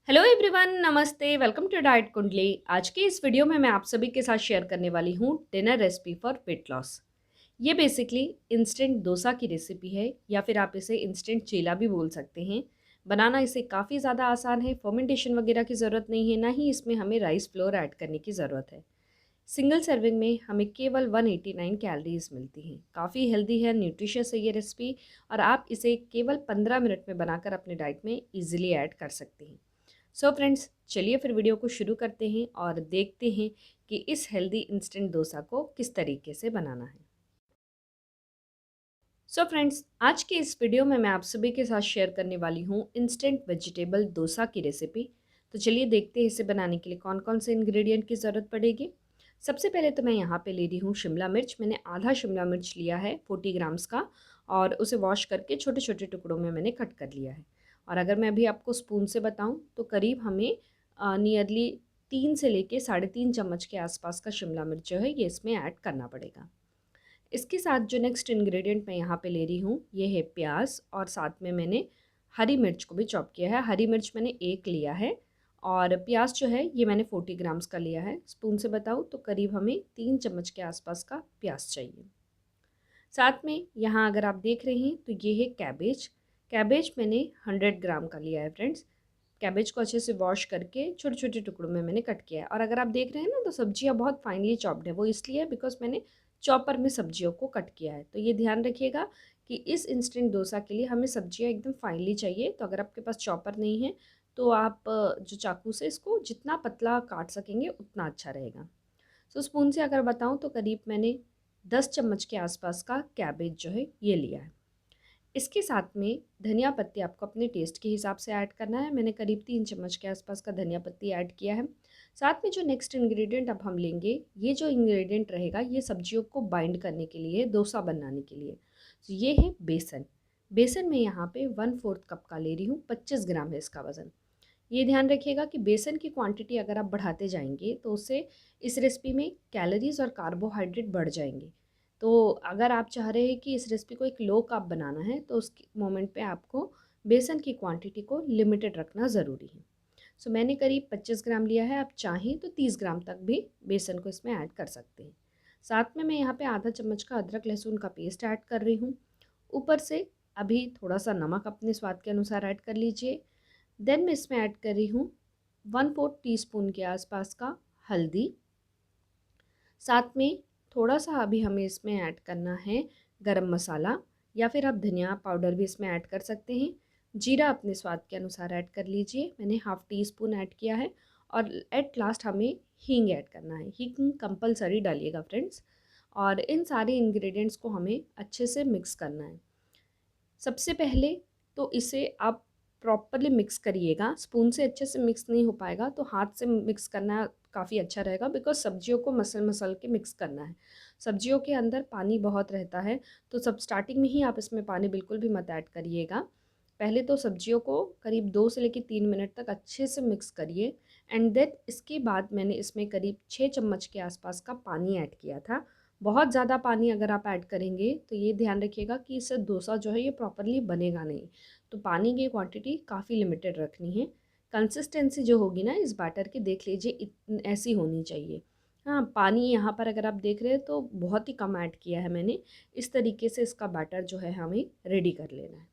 Hello everyone, नमस्ते। Welcome to diet कुंडली। आज की इस वीडियो में मैं आप सभी के साथ शेयर करने वाली हूँ dinner recipe for weight loss. ये बेसिकली इंस्टेंट डोसा की रेसिपी है या फिर आप इसे इंस्टेंट चीला भी बोल सकते हैं। बनाना इसे काफ़ी ज़्यादा आसान है, फर्मेंटेशन वगैरह की ज़रूरत नहीं है, ना ही इसमें हमें राइस फ्लोर ऐड करने की ज़रूरत है। सिंगल सर्विंग में हमें केवल 189 कैलोरीज मिलती हैं। काफ़ी हेल्दी है, न्यूट्रिशियस है ये रेसिपी और आप इसे केवल 15 मिनट में बनाकर अपने डाइट में ईजिली ऐड कर सकते हैं। सो फ्रेंड्स, चलिए फिर वीडियो को शुरू करते हैं और देखते हैं कि इस हेल्दी इंस्टेंट डोसा को किस तरीके से बनाना है। सो फ्रेंड्स, आज के इस वीडियो में मैं आप सभी के साथ शेयर करने वाली हूँ इंस्टेंट वेजिटेबल डोसा की रेसिपी। तो चलिए देखते हैं इसे बनाने के लिए कौन कौन से इंग्रेडिएंट की ज़रूरत पड़ेगी। सबसे पहले तो मैं यहाँ पे ले रही हूँ शिमला मिर्च। मैंने आधा शिमला मिर्च लिया है 40 ग्राम्स का, और उसे वॉश करके छोटे छोटे टुकड़ों में मैंने कट कर लिया है। और अगर मैं अभी आपको स्पून से बताऊँ तो करीब हमें नियरली 3 से लेके 3.5 चम्मच के आसपास का शिमला मिर्च जो है ये इसमें ऐड करना पड़ेगा। इसके साथ जो नेक्स्ट इंग्रेडिएंट मैं यहाँ पे ले रही हूँ ये है प्याज, और साथ में मैंने हरी मिर्च को भी चॉप किया है। हरी मिर्च मैंने एक लिया है, और प्याज जो है ये मैंने 40 ग्राम्स का लिया है। स्पून से बताऊँ तो करीब हमें 3 चम्मच के आसपास का प्याज चाहिए। साथ में यहाँ अगर आप देख रहे हैं तो ये है कैबेज। कैबेज मैंने 100 ग्राम का लिया है फ्रेंड्स। कैबेज को अच्छे से वॉश करके छोटे छोटे टुकड़ों में मैंने कट किया है। और अगर आप देख रहे हैं ना तो सब्जियां बहुत फाइनली चॉप्ड है, वो इसलिए बिकॉज मैंने चॉपर में सब्जियों को कट किया है। तो ये ध्यान रखिएगा कि इस इंस्टेंट डोसा के लिए हमें सब्जियां एकदम फाइनली चाहिए। तो अगर आपके पास चॉपर नहीं है तो आप जो चाकू से इसको जितना पतला काट सकेंगे उतना अच्छा रहेगा। सो स्पून से अगर बताऊँ तो करीब मैंने 10 चम्मच के आसपास का कैबेज जो है ये लिया है। इसके साथ में धनिया पत्ती आपको अपने टेस्ट के हिसाब से ऐड करना है। मैंने करीब 3 चम्मच के आसपास का धनिया पत्ती ऐड किया है। साथ में जो नेक्स्ट इंग्रेडिएंट अब हम लेंगे, ये जो इंग्रेडिएंट रहेगा ये सब्जियों को बाइंड करने के लिए, डोसा बनाने के लिए। तो ये है बेसन। बेसन में यहाँ पे 1/4 कप का ले रही हूँ, 25 ग्राम है इसका वज़न। ये ध्यान रखिएगा कि बेसन की क्वांटिटी अगर आप बढ़ाते जाएंगे तो उससे इस रेसिपी में कैलोरीज और कार्बोहाइड्रेट बढ़ जाएंगे। तो अगर आप चाह रहे हैं कि इस रेसिपी को एक लो कार्ब बनाना है तो उस मोमेंट पे आपको बेसन की क्वांटिटी को लिमिटेड रखना ज़रूरी है। सो मैंने करीब 25 ग्राम लिया है, आप चाहें तो 30 ग्राम तक भी बेसन को इसमें ऐड कर सकते हैं। साथ में मैं यहाँ पे आधा चम्मच का अदरक लहसुन का पेस्ट ऐड कर रही हूँ। ऊपर से अभी थोड़ा सा नमक अपने स्वाद के अनुसार ऐड कर लीजिए। देन मैं इसमें ऐड कर रही हूँ 1/4 टीस्पून के आसपास का हल्दी। साथ में थोड़ा सा अभी हमें इसमें ऐड करना है गरम मसाला, या फिर आप धनिया पाउडर भी इसमें ऐड कर सकते हैं। जीरा अपने स्वाद के अनुसार ऐड कर लीजिए, मैंने हाफ़ टी स्पून ऐड किया है। और एट लास्ट हमें हींग ऐड करना है। हींग कंपलसरी डालिएगा फ्रेंड्स। और इन सारे इंग्रेडिएंट्स को हमें अच्छे से मिक्स करना है। सबसे पहले तो इसे आप प्रॉपरली मिक्स करिएगा। स्पून से अच्छे से मिक्स नहीं हो पाएगा तो हाथ से मिक्स करना काफ़ी अच्छा रहेगा, बिकॉज सब्जियों को मसल मसल के मिक्स करना है। सब्जियों के अंदर पानी बहुत रहता है, तो सब स्टार्टिंग में ही आप इसमें पानी बिल्कुल भी मत ऐड करिएगा। पहले तो सब्जियों को करीब 2 से लेकर 3 मिनट तक अच्छे से मिक्स करिए। एंड देन इसके बाद मैंने इसमें करीब 6 चम्मच के आसपास का पानी ऐड किया था। बहुत ज़्यादा पानी अगर आप ऐड करेंगे तो ये ध्यान रखिएगा कि इससे डोसा जो है ये प्रॉपरली बनेगा नहीं। तो पानी की क्वांटिटी काफ़ी लिमिटेड रखनी है। कंसिस्टेंसी जो होगी ना इस बैटर की, देख लीजिए ऐसी होनी चाहिए। हाँ, पानी यहाँ पर अगर आप देख रहे हैं तो बहुत ही कम ऐड किया है मैंने। इस तरीके से इसका बैटर जो है हमें रेडी कर लेना है।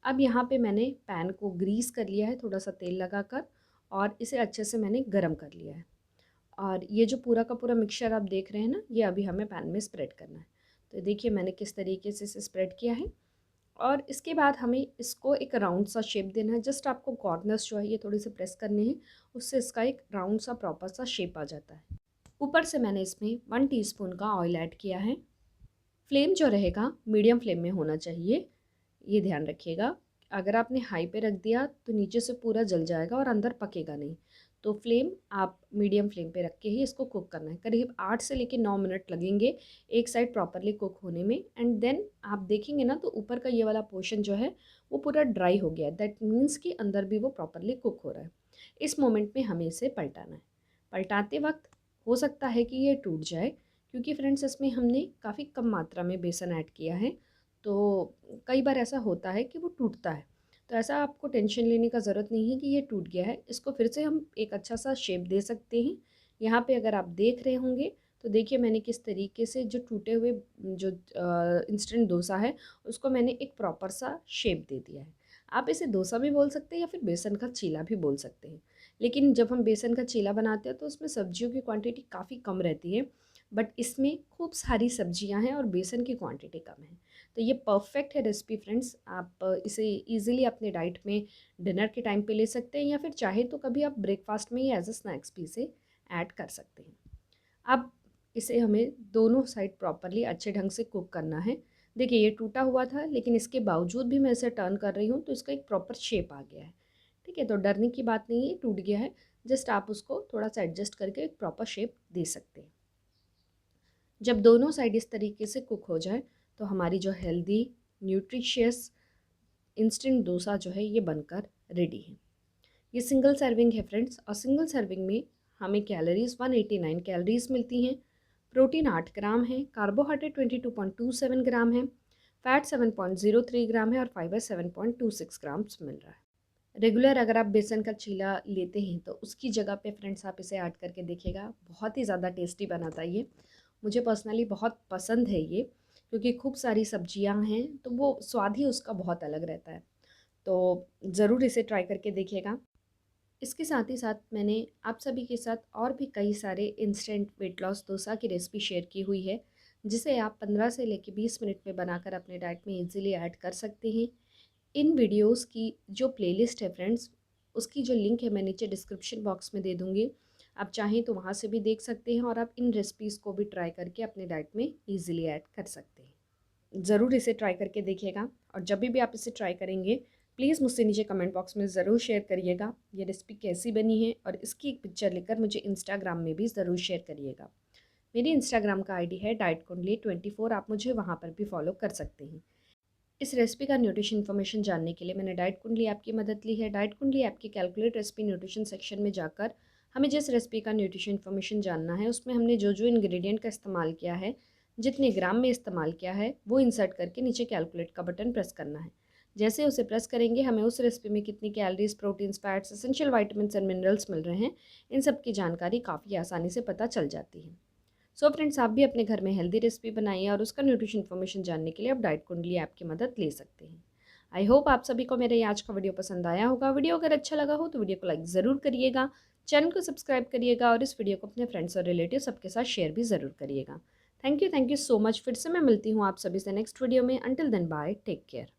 अब यहाँ पे मैंने पैन को ग्रीस कर लिया है थोड़ा सा तेल लगाकर, और इसे अच्छे से मैंने गरम कर लिया है। और ये जो पूरा का पूरा मिक्सचर आप देख रहे हैं ना, ये अभी हमें पैन में स्प्रेड करना है। तो देखिए मैंने किस तरीके से इसे स्प्रेड किया है। और इसके बाद हमें इसको एक राउंड सा शेप देना है। जस्ट आपको कॉर्नर्स जो है ये थोड़े से प्रेस करने हैं, उससे इसका एक राउंड सा प्रॉपर सा शेप आ जाता है। ऊपर से मैंने इसमें 1 टीस्पून का ऑयल ऐड किया है। फ्लेम जो रहेगा मीडियम फ्लेम में होना चाहिए, ये ध्यान रखिएगा। अगर आपने हाई पे रख दिया तो नीचे से पूरा जल जाएगा और अंदर पकेगा नहीं। तो फ्लेम आप मीडियम फ्लेम पे रख के ही इसको कुक करना है। करीब 8 से लेकर 9 मिनट लगेंगे एक साइड प्रॉपरली कुक होने में। एंड देन आप देखेंगे ना तो ऊपर का ये वाला पोर्शन जो है वो पूरा ड्राई हो गया है। दैट मीन्स कि अंदर भी वो प्रॉपरली कुक हो रहा है। इस मोमेंट में हमें इसे पलटाना है। पलटाते वक्त हो सकता है कि ये टूट जाए, क्योंकि फ्रेंड्स इसमें हमने काफ़ी कम मात्रा में बेसन ऐड किया है। तो कई बार ऐसा होता है कि वो टूटता है। तो ऐसा आपको टेंशन लेने का ज़रूरत नहीं है कि ये टूट गया है। इसको फिर से हम एक अच्छा सा शेप दे सकते हैं। यहाँ पे अगर आप देख रहे होंगे तो देखिए मैंने किस तरीके से जो टूटे हुए जो इंस्टेंट डोसा है उसको मैंने एक प्रॉपर सा शेप दे दिया है। आप इसे डोसा भी बोल सकते हैं या फिर बेसन का चीला भी बोल सकते हैं। लेकिन जब हम बेसन का चीला बनाते हैं तो उसमें सब्जियों की क्वांटिटी काफ़ी कम रहती है, बट इसमें खूब सारी सब्जियां हैं और बेसन की क्वांटिटी कम है। तो ये परफेक्ट है रेसिपी फ्रेंड्स। आप इसे इजीली अपने डाइट में डिनर के टाइम पे ले सकते हैं या फिर चाहे तो कभी आप ब्रेकफास्ट में ही एज अ स्नैक्स भी इसे ऐड कर सकते हैं। अब इसे हमें दोनों साइड प्रॉपरली अच्छे ढंग से कुक करना है। देखिए ये टूटा हुआ था लेकिन इसके बावजूद भी मैं इसे टर्न कर रही हूँ तो इसका एक प्रॉपर शेप आ गया है। ठीक है, तो डरने की बात नहीं है, टूट गया है, जस्ट आप उसको थोड़ा सा एडजस्ट करके एक प्रॉपर शेप दे सकते हैं। जब दोनों साइड इस तरीके से कुक हो जाए तो हमारी जो हेल्दी न्यूट्रिशियस इंस्टेंट डोसा जो है ये बनकर रेडी है। ये सिंगल सर्विंग है फ्रेंड्स, और सिंगल सर्विंग में हमें कैलोरीज 189 कैलोरीज मिलती हैं। प्रोटीन 8 ग्राम है, कार्बोहाइड्रेट 22.27 ग्राम है, फैट 7.03 ग्राम है और फाइबर 7.26 ग्राम्स मिल रहा है। रेगुलर अगर आप बेसन का चीला लेते हैं तो उसकी जगह पे फ्रेंड्स आप इसे ऐड करके देखिएगा, बहुत ही ज़्यादा टेस्टी बनाता है ये। मुझे पर्सनली बहुत पसंद है ये, क्योंकि खूब सारी सब्जियां हैं तो वो स्वाद ही उसका बहुत अलग रहता है। तो ज़रूर इसे ट्राई करके देखिएगा। इसके साथ ही साथ मैंने आप सभी के साथ और भी कई सारे इंस्टेंट वेट लॉस डोसा की रेसिपी शेयर की हुई है, जिसे आप 15 से लेकर 20 मिनट में बनाकर अपने डाइट में इजीली ऐड कर सकते हैं। इन वीडियोस की जो प्लेलिस्ट है फ्रेंड्स, उसकी जो लिंक है मैं नीचे डिस्क्रिप्शन बॉक्स में दे दूँगी। आप चाहें तो वहाँ से भी देख सकते हैं और आप इन रेसिपीज़ को भी ट्राई करके अपने डाइट में ईज़िली ऐड कर सकते हैं। ज़रूर इसे ट्राई करके देखिएगा, और जब भी आप इसे ट्राई करेंगे प्लीज़ मुझसे नीचे कमेंट बॉक्स में ज़रूर शेयर करिएगा ये रेसिपी कैसी बनी है, और इसकी एक पिक्चर लेकर मुझे इंस्टाग्राम में भी ज़रूर शेयर करिएगा। मेरी इंस्टाग्राम का आईडी है डाइट कुंडली 24, आप मुझे वहाँ पर भी फॉलो कर सकते हैं। इस रेसिपी का न्यूट्रिशन इन्फॉर्मेशन जानने के लिए मैंने डाइट कुंडली ऐप की मदद ली है। डाइट कुंडली ऐप के कैलकुलेट रेसिपी न्यूट्रिशन सेक्शन में जाकर हमें जिस रेसिपी का न्यूट्रिशन इन्फॉर्मेशन जानना है उसमें हमने जो जो इंग्रेडिएंट का इस्तेमाल किया है, जितने ग्राम में इस्तेमाल किया है, वो इंसर्ट करके नीचे कैलकुलेट का बटन प्रेस करना है। जैसे उसे प्रेस करेंगे हमें उस रेसिपी में कितनी calories, proteins, fats, essential vitamin and minerals मिल रहे हैं, इन सब की जानकारी काफ़ी आसानी से पता चल जाती है। सो फ्रेंड्स, आप भी अपने घर में हेल्दी रेसिपी बनाइए और उसका न्यूट्रिशन इन्फॉर्मेशन जानने के लिए आप डाइट कुंडली ऐप की मदद ले सकते हैं। आई होप आप सभी को मेरा ये आज का वीडियो पसंद आया होगा। वीडियो अगर अच्छा लगा हो तो वीडियो को लाइक ज़रूर करिएगा, चैनल को सब्सक्राइब करिएगा और इस वीडियो को अपने फ्रेंड्स और रिलेटिव सबके साथ शेयर भी ज़रूर करिएगा। Thank you so much. फिर से मैं मिलती हूँ आप सभी से नेक्स्ट वीडियो में। Until then bye, take care.